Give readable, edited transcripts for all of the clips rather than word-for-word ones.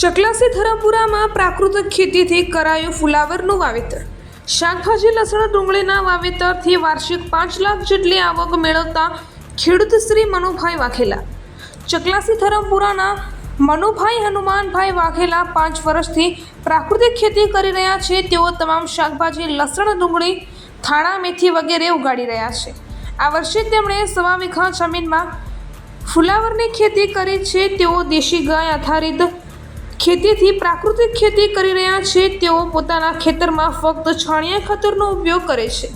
ચકલાસી ધરમપુરામાં પ્રાકૃતિક ખેતીથી કરાયું ફુલાવરનું વાવેતર। શાકભાજી, લસણ, ડુંગળીના વાવેતરથી વાર્ષિક 5 લાખ જેટલી આવક મેળવતા ખેડૂત શ્રી મનુભાઈ વાઘેલા। ચકલાસી ધરમપુરાના મનુભાઈ હનુમાનભાઈ વાઘેલા 5 વર્ષથી પ્રાકૃતિક ખેતી કરી રહ્યા છે। તેઓ તમામ શાકભાજી, લસણ, ડુંગળી, થાણા, મેથી વગેરે ઉગાડી રહ્યા છે। આ વર્ષે તેમણે 1.25 વીઘા જમીનમાં ફુલાવરની ખેતી કરી છે। તેઓ દેશી ગાય આધારિત ખેતીથી પ્રાકૃતિક ખેતી કરી રહ્યા છે। તેઓ પોતાના ખેતરમાં ફક્ત છાણિયા ખાતરનો ઉપયોગ કરે છે।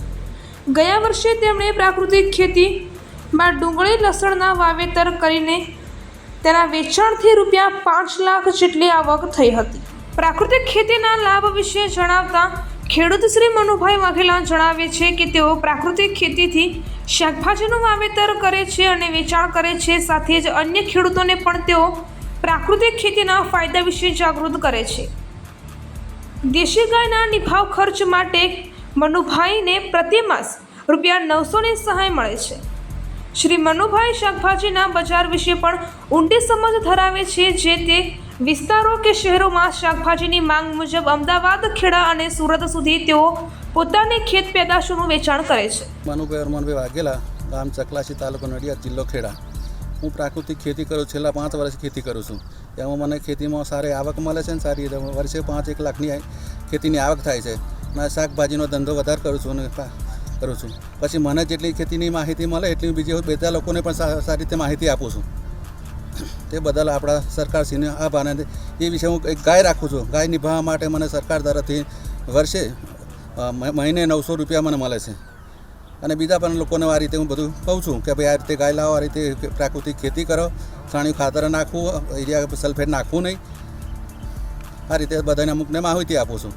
ગયા વર્ષે તેમણે પ્રાકૃતિક ખેતીમાં ડુંગળી, લસણના વાવેતર કરીને તેના વેચાણથી ₹5 લાખ જેટલી આવક થઈ હતી। પ્રાકૃતિક ખેતીના લાભ વિશે જણાવતા ખેડૂત શ્રી મનુભાઈ વાઘેલા જણાવે છે કે તેઓ પ્રાકૃતિક ખેતીથી શાકભાજીનું વાવેતર કરે છે અને વેચાણ કરે છે। સાથે જ અન્ય ખેડૂતોને પણ તેઓ પ્રાકૃતિક ખેતીના ફાયદા વિશે જાગૃત કરે છે। દેશી ગાયના નિભાવ ખર્ચ માટે મનુભાઈને પ્રતિ માસ ₹900ની સહાય મળે છે। શ્રી મનુભાઈ શાકભાજીના બજાર વિશે પણ ઊંડી સમજ ધરાવે છે। જે તે વિસ્તારો કે શહેરોમાં શાકભાજીની માંગ મુજબ અમદાવાદ, ખેડા અને સુરત સુધી તેઓ પોતાની ખેત પેદાશોનું વેચાણ કરે છે। મનુભાઈ હનુમાનભાઈ વાઘેલા, ગામ ચકલાસી, તાલુકો નડિયાદ, જિલ્લો ખેડા। હું પ્રાકૃતિક ખેતી કરું છું। છેલ્લા 5 વર્ષ ખેતી કરું છું। એમાં મને ખેતીમાં સારી આવક મળે છે અને સારી વર્ષે 5-1 લાખની ખેતીની આવક થાય છે। અને શાકભાજીનો ધંધો વધારે કરું છું અને કરું છું। પછી મને જેટલી ખેતીની માહિતી મળે એટલી બીજી બધા લોકોને પણ સારી રીતે માહિતી આપું છું। તે બદલ આપણા સરકારશ્રીને આભાર। અને એ વિશે હું એક ગાય રાખું છું। ગાય નિભાવવા માટે મને સરકાર તરફથી વર્ષે મહિને ₹900 મને મળે છે। અને બીજા પણ લોકોને આ રીતે હું બધું કહું છું કે ભાઈ આ રીતે ગાય લાવો, આ રીતે પ્રાકૃતિક ખેતી કરો, છાણિયું ખાતર નાખવું, યુરિયા સલ્ફેટ નાખવું નહીં। આ રીતે બધાને અમુકને માહિતી આપું છું।